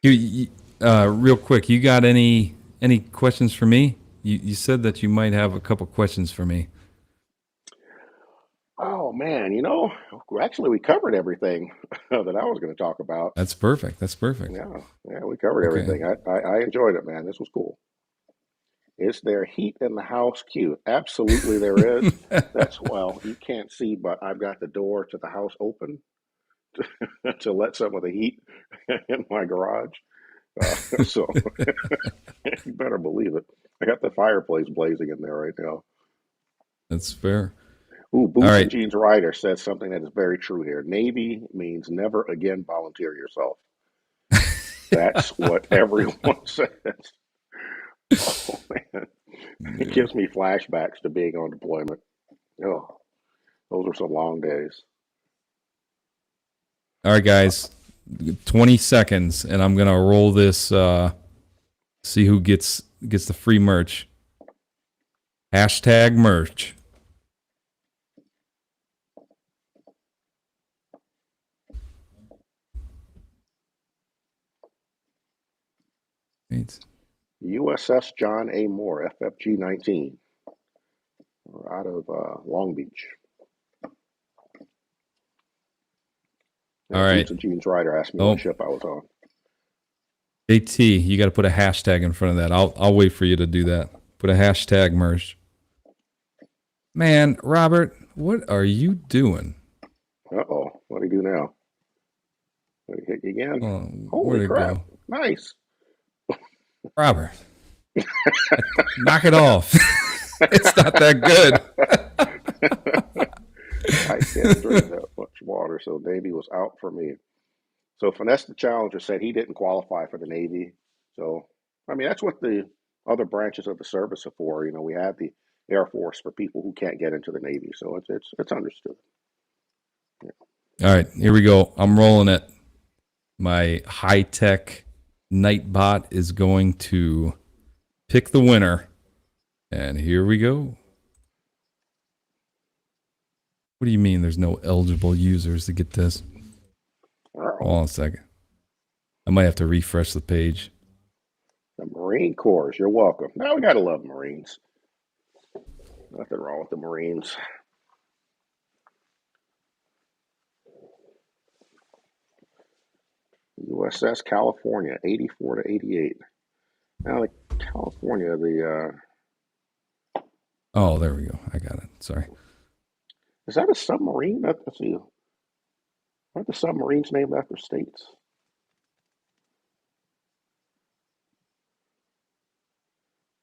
Real quick, you got any questions for me? You said that you might have a couple questions for me. Oh man, actually we covered everything that I was going to talk about. That's perfect. That's perfect. Yeah, we covered Okay. everything. I enjoyed it, man. This was cool. Is there heat in the house? Cute. Absolutely, there is. Well, you can't see, but I've got the door to the house open to let some of the heat in my garage. So you better believe it. I got the fireplace blazing in there right now. That's fair. Ooh, Boots All right. and Jeans Rider says something that is very true here. Navy means never again volunteer yourself. That's what everyone says. Oh man, it gives me flashbacks to being on deployment. Oh, those were some long days. All right, guys. 20 seconds, and I'm gonna roll this. See who gets the free merch. Hashtag merch. Right. USS John A. Moore, FFG 19, out of Long Beach. All right. Boots and Jeans Rider asked me what ship I was on. AT, you got to put a hashtag in front of that. I'll wait for you to do that. Put a hashtag merch. Man, Robert, what are you doing? Uh-oh. What do you do now? Did he hit you again? Oh, Holy crap. Go? Nice. Robert. Knock it off. It's not that good. I can't drink that much water, so Navy was out for me. So Finesse the Challenger said he didn't qualify for the Navy. So, I mean, that's what the other branches of the service are for. We have the Air Force for people who can't get into the Navy. So it's understood. Yeah. All right, here we go. I'm rolling it. My high-tech Nightbot is going to pick the winner. And here we go. What do you mean there's no eligible users to get this? Hold on a second. I might have to refresh the page. The Marine Corps, you're welcome. Now we got to love Marines. Nothing wrong with the Marines. USS California, 84 to 88. Now, the California, Oh, there we go. I got it. Sorry. Is that a submarine? Let's see. Aren't the submarines named after states?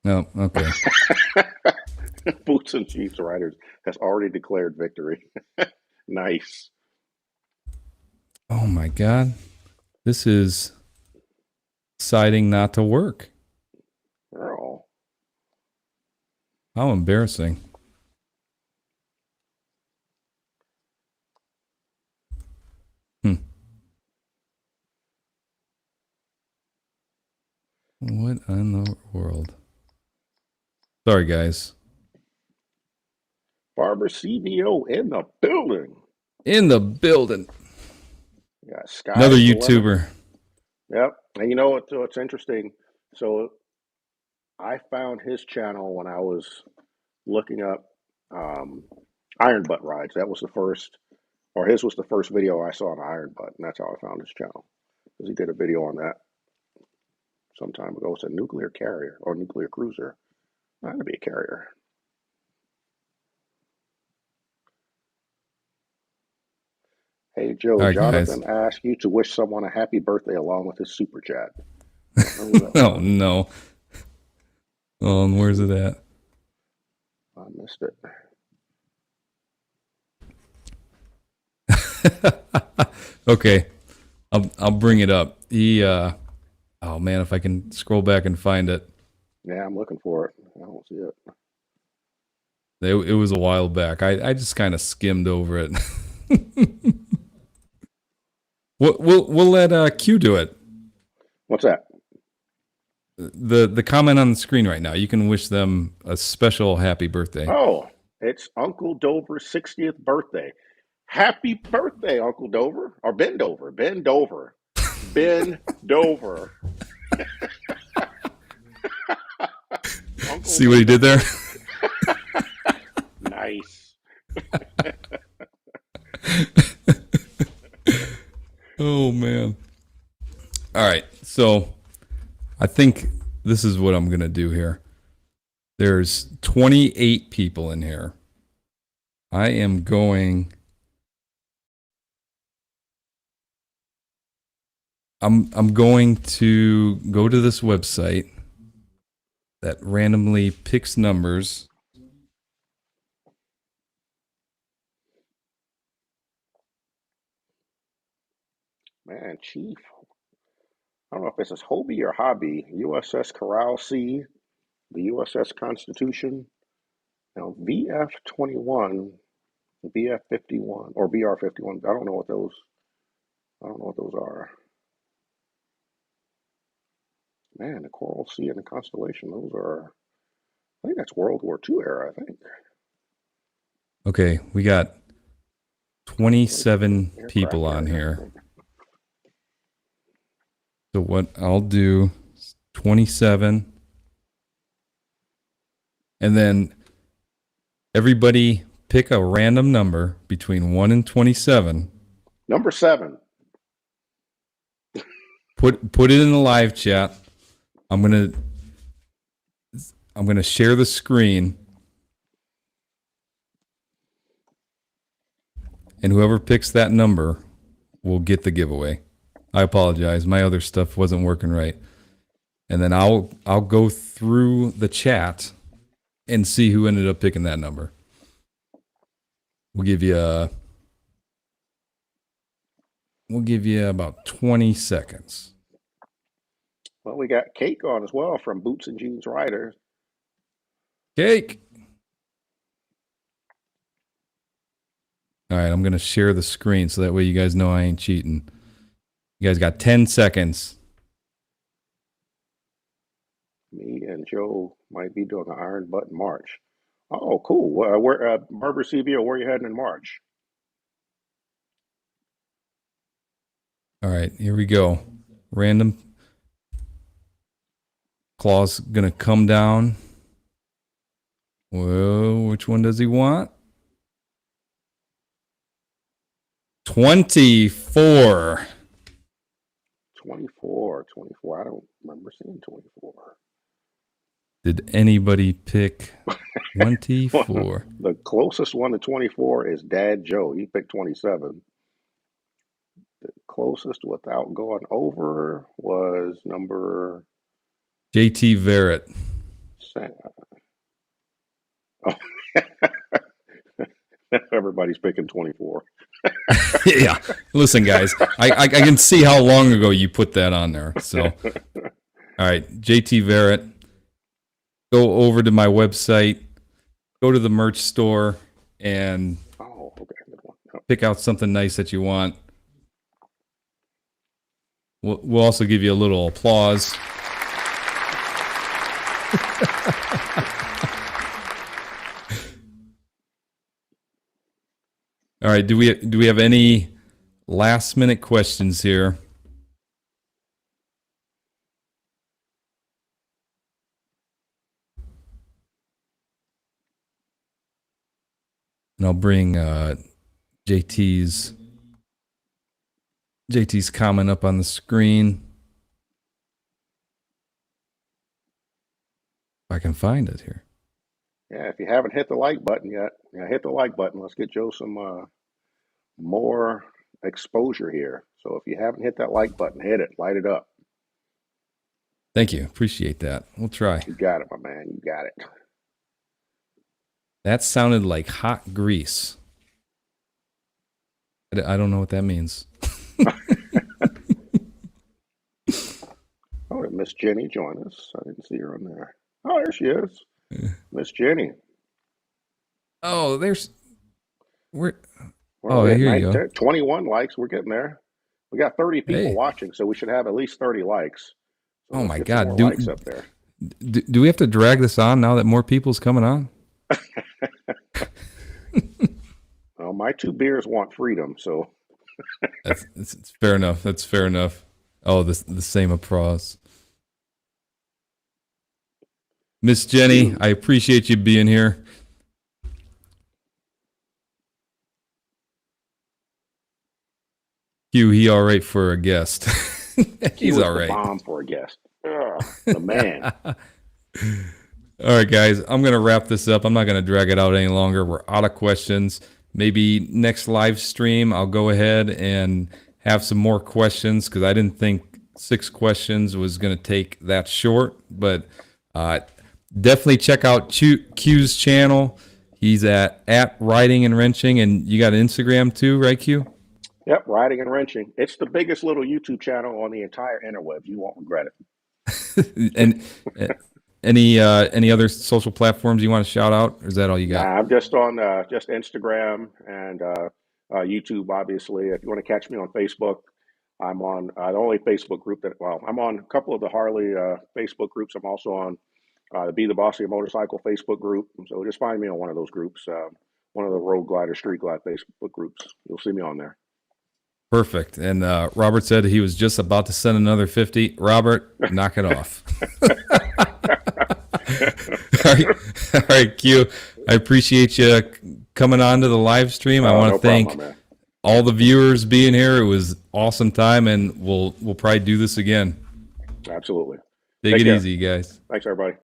No, okay. Boots and Jeans Riders has already declared victory. Nice. Oh my God. This is deciding not to work. Oh. How embarrassing. What in the world? Sorry, guys. Barber CVO in the building. In the building. Yeah, Sky. Another YouTuber. Yep. And you know what's interesting? So I found his channel when I was looking up iron butt rides. That was the first, or his was the first video I saw on iron butt, and that's how I found his channel. Because he did a video on that some time ago. It's a nuclear carrier or nuclear cruiser. Not to be a carrier. Hey, Joe, All right, guys. Jonathan asked you to wish someone a happy birthday along with his super chat. I don't know who that Oh was. no. And where's it at? I missed it. Okay, I'll bring it up. Oh man, if I can scroll back and find it. Yeah, I'm looking for it. I don't see it. It was a while back. I just kind of skimmed over it. We'll let Q do it. What's that? The comment on the screen right now. You can wish them a special happy birthday. Oh, it's Uncle Dover's 60th birthday. Happy birthday, Uncle Dover. Or Ben Dover. Ben Dover. Ben Dover. Uncle See what he did there? Nice. Oh man. All right. So I think this is what I'm going to do here. There's 28 people in here. I am going I'm going to go to this website that randomly picks numbers. Man, Chief. I don't know if this is Hobie or Hobby. USS Corral Sea, the USS Constitution. Now, VF 21, BF 51, or BR 51. I don't know what those. I don't know what those are. Man, the Coral Sea and the Constellation. Those are. I think that's World War II era. I think Okay, we got 27 aircraft people on carrier. here. So what I'll do is 27. And then everybody pick a random number between 1 and 27. Number 7. Put it in the live chat. I'm going to share the screen. And whoever picks that number will get the giveaway. I apologize. My other stuff wasn't working right. And then I'll go through the chat and see who ended up picking that number. We'll give you about 20 seconds. Well, we got Cake on as well from Boots and Jeans Riders. Cake. All right, I'm going to share the screen so that way you guys know I ain't cheating. You guys got 10 seconds. Me and Joe might be doing an Iron Button March. Oh, cool. Where Berber CBO, where are you heading in March? All right, here we go. Random claw's going to come down. Well, which one does he want? 24. 24. I don't remember seeing 24. Did anybody pick 24? The closest one to 24 is Dad Joe. He picked 27. The closest without going over was number JT Verrett. Oh. Everybody's picking 24. Yeah. Listen, guys, I can see how long ago you put that on there. So, all right, JT Verrett, go over to my website, go to the merch store, and Good one. pick out something nice that you want. We'll also give you a little applause. All right, do we have any last minute questions here? And I'll bring JT's comment up on the screen. If I can find it here. Yeah, if you haven't hit the like button yet, hit the like button. Let's get Joe some more exposure here. So if you haven't hit that like button, hit it, light it up. Thank you. Appreciate that. We'll try. You got it, my man. You got it. That sounded like hot grease. I don't know what that means. Oh, did Miss Jenny join us? I didn't see her on there. Oh, there she is. Miss Jenny. Oh, there's we're Well, Oh, we had here you go. 21 likes. We're getting there. We got 30 people Hey. watching, so we should have at least 30 likes. So Oh let's my get some God. more likes up there. Do we have to drag this on now that more people's coming on? Well, my 2 beers want freedom, so It's fair enough. That's fair enough. Oh, the same applause. Miss Jenny, I appreciate you being here. Hugh, he all right for a guest. he He's was all the right. bomb for a guest. The man. All right, guys, I'm going to wrap this up. I'm not going to drag it out any longer. We're out of questions. Maybe next live stream, I'll go ahead and have some more questions because I didn't think 6 questions was going to take that short. But definitely check out Q's channel. He's at Riding and Wrenching, and you got an Instagram too, right, Q? Yep, Riding and Wrenching. It's the biggest little YouTube channel on the entire interweb. You won't regret it. And any other social platforms you want to shout out, or is that all you got? I'm just on just Instagram and YouTube, obviously. If you want to catch me on Facebook, I'm on the only Facebook group I'm on a couple of the Harley Facebook groups. I'm also on the Be the Boss of Your Motorcycle Facebook group. So just find me on one of those groups, one of the Road Glider, Street Glide Facebook groups. You'll see me on there. Perfect. And Robert said he was just about to send another 50. Robert, knock it off. All right, Q. I appreciate you coming on to the live stream. I want to thank all the viewers being here. It was awesome time, and we'll probably do this again. Absolutely. Take it easy, guys. Thanks, everybody.